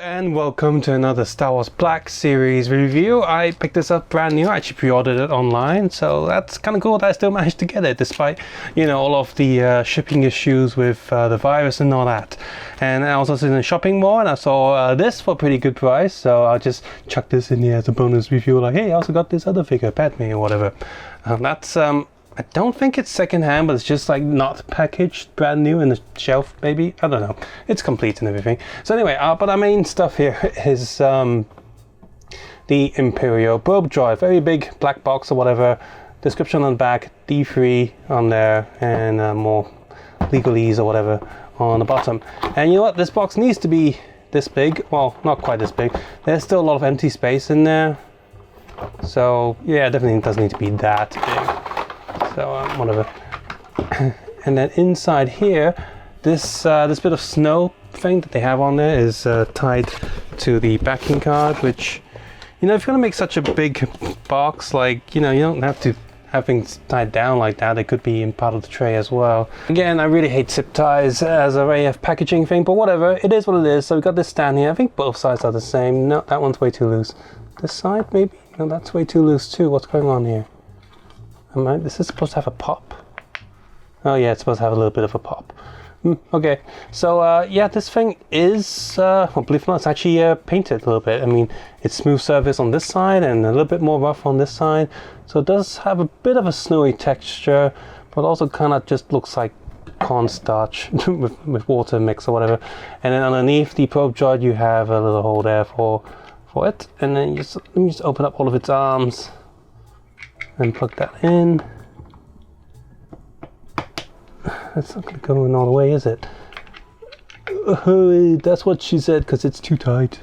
and welcome to another Star Wars Black Series review. I picked this up brand new. I actually pre-ordered it online, so that's kind of cool that I still managed to get it despite, all of the shipping issues with the virus and all that. And I was also in a shopping mall and I saw this for a pretty good price, so I'll just chuck this in here as a bonus review, like, hey, I also got this other figure, Padme or whatever. I don't think it's secondhand, but it's just like not packaged, brand new in the shelf, maybe. I don't know. It's complete and everything. So anyway, but our main stuff here is the Imperial probe droid. Very big black box or whatever. Description on the back, D3 on there, and more legalese or whatever on the bottom. And you know what? This box needs to be this big. Well, not quite this big. There's still a lot of empty space in there. So yeah, definitely doesn't need to be that big. So whatever. And then inside here, this bit of snow thing that they have on there is tied to the backing card, which, if you're gonna make such a big box, like, you don't have to have things tied down like that. They could be in part of the tray as well. Again, I really hate zip ties as a way of packaging thing, but whatever, it is what it is. So we've got this stand here. I think both sides are the same. No, that one's way too loose. This side, maybe? No, that's way too loose too. What's going on here? This is supposed to have a pop. Oh yeah, it's supposed to have a little bit of a pop. Okay, so yeah, this thing is, well, believe it or not, it's actually painted a little bit. I mean, it's smooth surface on this side and a little bit more rough on this side. So it does have a bit of a snowy texture, but also kind of just looks like cornstarch with water mix or whatever. And then underneath the probe droid, you have a little hole there for it. And then let me just open up all of its arms and plug that in. That's not going to go in all the way, is it? That's what she said, because it's too tight.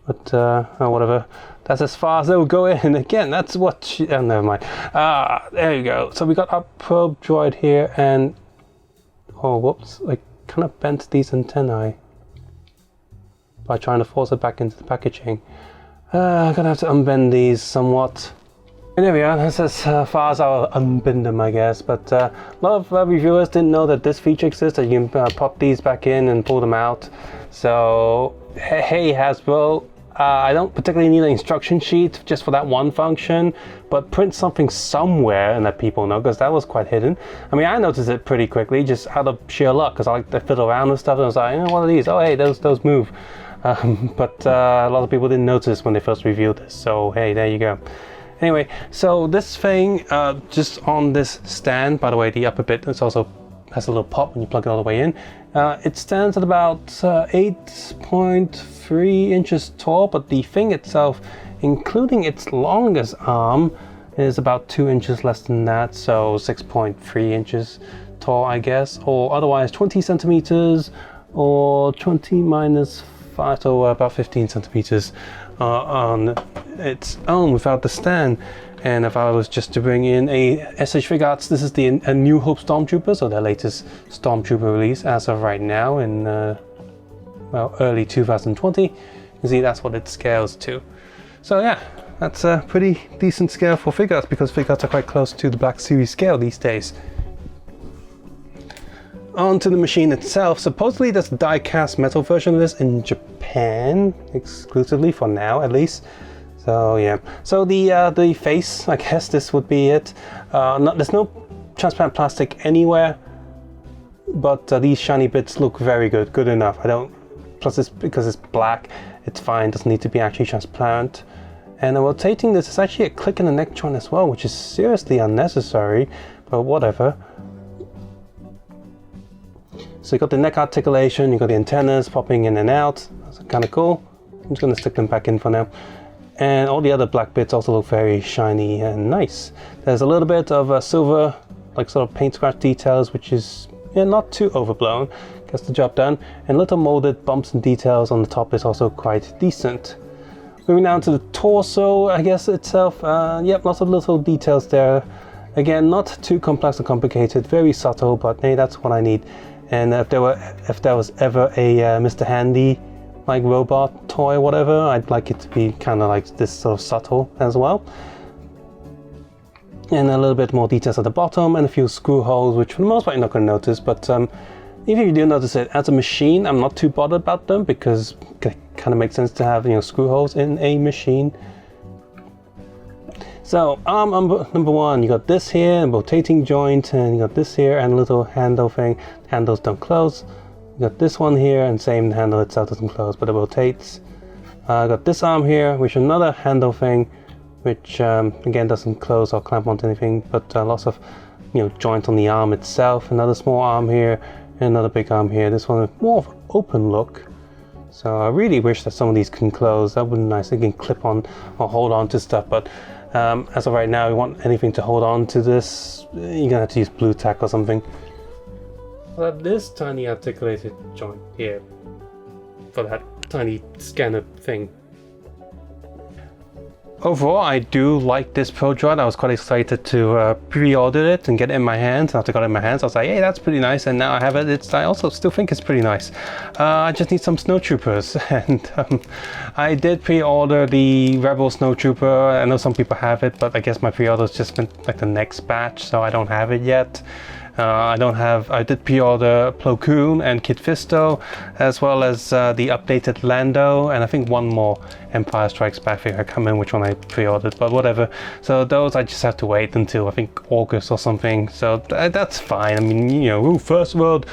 But, oh, whatever. That's as far as it will go in. And again, that's what she... Oh, never mind. There you go. So we got our probe droid here, and... Oh, whoops. I kind of bent these antennae by trying to force it back into the packaging. I'm going to have to unbend these somewhat. And there we are, that's as far as I'll unbend them, I guess. But a lot of reviewers didn't know that this feature exists, that you can pop these back in and pull them out. So, hey Hasbro, I don't particularly need an instruction sheet just for that one function, but print something somewhere and let people know, because that was quite hidden. I mean, I noticed it pretty quickly, just out of sheer luck, because I like to fiddle around with stuff, and I was like, what are these? Oh, hey, those move. But a lot of people didn't notice when they first reviewed this, so hey, there you go. Anyway, so this thing, just on this stand, by the way, the upper bit, it also has a little pop when you plug it all the way in. It stands at about 8.3 inches tall, but the thing itself, including its longest arm, is about 2 inches less than that, so 6.3 inches tall, I guess, or otherwise 20 centimeters, or 20 minus 5, so about 15 centimeters on its own without the stand. And if I was just to bring in a SH Figuarts, this is a New Hope Stormtrooper, so their latest Stormtrooper release as of right now in early 2020. You can see that's what it scales to. So yeah, that's a pretty decent scale for Figuarts, because Figuarts are quite close to the Black Series scale these days. On to the machine itself. Supposedly there's a die-cast metal version of this in Japan, exclusively for now at least. So yeah, so the face, I guess this would be it. There's no transparent plastic anywhere, but these shiny bits look very good enough. Plus it's because it's black, it's fine, doesn't need to be actually transparent. And rotating this is actually a click in the neck joint as well, which is seriously unnecessary, but whatever. So you got the neck articulation, you got the antennas popping in and out. That's kind of cool. I'm just going to stick them back in for now. And all the other black bits also look very shiny and nice. There's a little bit of silver, like sort of paint scratch details, which is not too overblown. Gets the job done. And little molded bumps and details on the top is also quite decent. Moving down to the torso, I guess itself. Yep, lots of little details there. Again, not too complex or complicated, very subtle, but hey, that's what I need. And if there was ever a Mr. Handy like robot toy or whatever, I'd like it to be kind of like this sort of subtle as well. And a little bit more details at the bottom and a few screw holes, which for the most part you're not going to notice, but even if you do notice it, as a machine I'm not too bothered about them, because kind of makes sense to have, you know, screw holes in a machine. So arm number one, you got this here, a rotating joint, and you got this here, and a little handle thing. Handles don't close. You got this one here, and same, the handle itself doesn't close, but it rotates. I got this arm here, which is another handle thing, which again doesn't close or clamp onto anything, but lots of, you know, joint on the arm itself. Another small arm here, and another big arm here. This one with more of an open look. So I really wish that some of these can close. That would be nice. They can clip on or hold on to stuff, but as of right now, you want anything to hold on to this, you're gonna have to use blue tack or something. But this tiny articulated joint here for that tiny scanner thing. Overall, I do like this Pro Droid. I was quite excited to pre-order it and get it in my hands. After I got it in my hands, I was like, hey, that's pretty nice. And now I have it. I also still think it's pretty nice. I just need some snowtroopers. And I did pre-order the Rebel snowtrooper. I know some people have it, but I guess my pre-order's just been like the next batch, so I don't have it yet. I did pre-order Plo Koon and Kit Fisto, as well as the updated Lando, and I think one more Empire Strikes Back figure. I can't remember which one I pre-ordered, but whatever. So those I just have to wait until I think August or something, so that's fine. I mean, you know, first world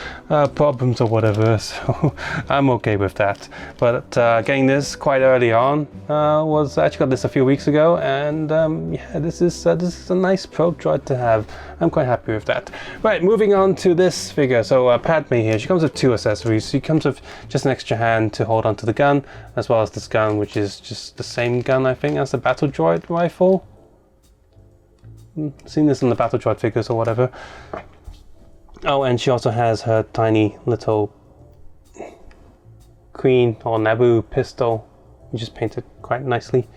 problems or whatever, so I'm okay with that. But getting this quite early on was, I actually got this a few weeks ago, and yeah, this is a nice Pro Droid to have. I'm quite happy with that. Right, moving on to this figure. So Padme here, she comes with two accessories. She comes with just an extra hand to hold onto the gun, as well as this gun, which is just the same gun, I think, as the Battle Droid rifle. Seen this in the Battle Droid figures or whatever. Oh, and she also has her tiny little Queen or Naboo pistol, which is painted quite nicely.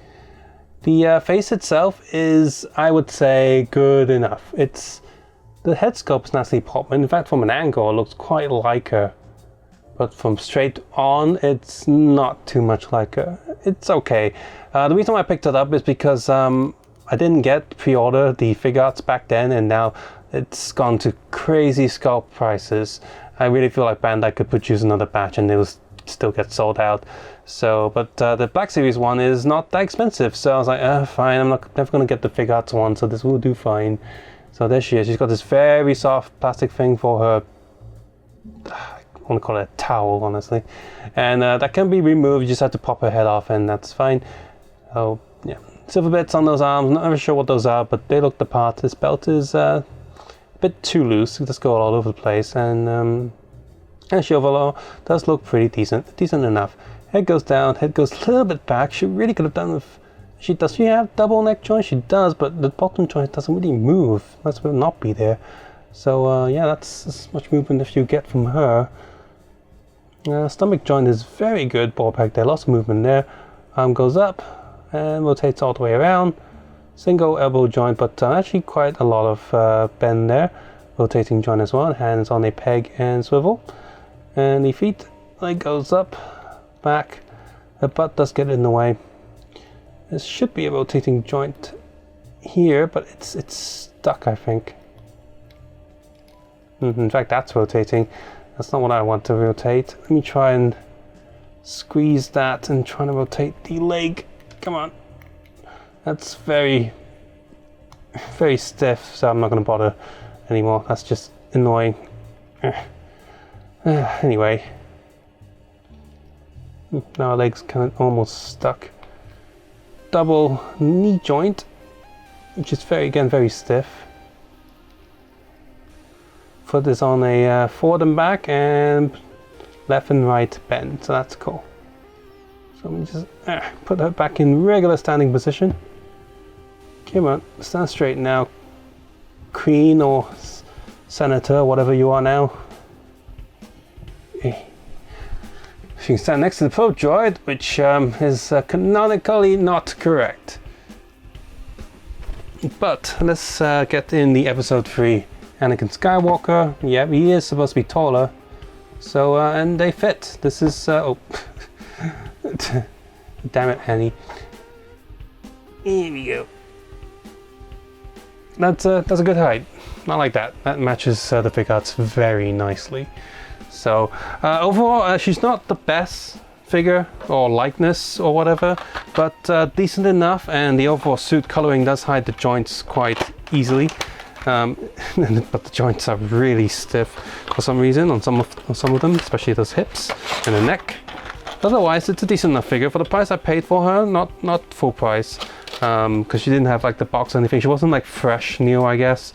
The face itself is, I would say, good enough. The head sculpt is nicely popped. In fact, from an angle, it looks quite like her. But from straight on, it's not too much like her. It's okay. The reason why I picked it up is because I didn't get pre-order the figure arts back then, and now it's gone to crazy sculpt prices. I really feel like Bandai could produce another batch and it will still get sold out. So, but the Black Series one is not that expensive, so I was like, fine, I'm never going to get the figure arts one, so this will do fine. So there she is. She's got this very soft plastic thing for her, I want to call it a towel, honestly. And that can be removed. You just have to pop her head off and that's fine. Oh, yeah. Silver bits on those arms. Not really sure what those are, but they look the part. This belt is a bit too loose. It just go all over the place. And she overall does look pretty decent. Decent enough. Head goes down. Head goes a little bit back. She really could have done with... Does she have double neck joint? She does, but the bottom joint doesn't really move. That's will not be there. So yeah, that's as much movement as you get from her. Stomach joint is very good. Ball pack there. Lots of movement there. Arm goes up and rotates all the way around. Single elbow joint, but actually quite a lot of bend there. Rotating joint as well. Hands on a peg and swivel. And the feet, leg goes up, back. The butt does get in the way. There should be a rotating joint here, but it's stuck, I think. In fact, that's rotating. That's not what I want to rotate. Let me try and squeeze that and try to rotate the leg. Come on. That's very, very stiff, so I'm not going to bother anymore. That's just annoying. Anyway. Now our leg's kind of almost stuck. Double knee joint, which is very stiff. Foot is on a forward and back and left and right bend, so that's cool. So let me just put her back in regular standing position. Come on, stand straight now, Queen or Senator, whatever you are now. She can stand next to the Pro Droid, which is canonically not correct. But let's get in the episode 3 Anakin Skywalker. Yeah, he is supposed to be taller. So, and they fit. This is, oh. Damn it, Annie. Here we go. That's a good height. I like that. That matches the figure arts very nicely. So overall, she's not the best figure or likeness or whatever, but decent enough, and the overall suit coloring does hide the joints quite easily. But the joints are really stiff for some reason on some of them, especially those hips and the neck. Otherwise, it's a decent enough figure for the price I paid for her. Not full price, because she didn't have like the box or anything. She wasn't like fresh new, I guess.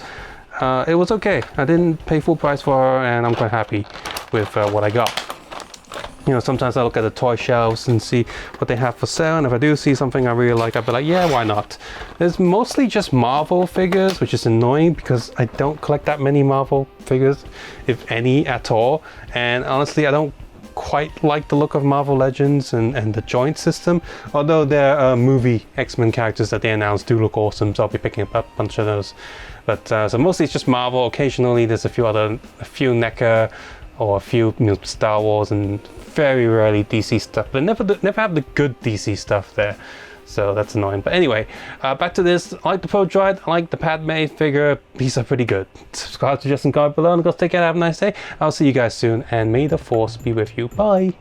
It was okay. I didn't pay full price for her, and I'm quite happy with what I got. You know, sometimes I look at the toy shelves and see what they have for sale, and if I do see something I really like, I'll be like, yeah, why not? There's mostly just Marvel figures, which is annoying because I don't collect that many Marvel figures, if any at all. And honestly, I don't quite like the look of Marvel Legends and the joint system, although their movie X-Men characters that they announced do look awesome, so I'll be picking up a bunch of those. But so mostly it's just Marvel. Occasionally there's a few NECA or a few, you know, Star Wars, and very rarely DC stuff. They never have the good DC stuff there, so that's annoying. But anyway, back to this. I like the Pro Droid, I like the Padme figure. These are pretty good. Subscribe, suggest, and comment below, and go take care. Have a nice day. I'll see you guys soon, and may the Force be with you. Bye.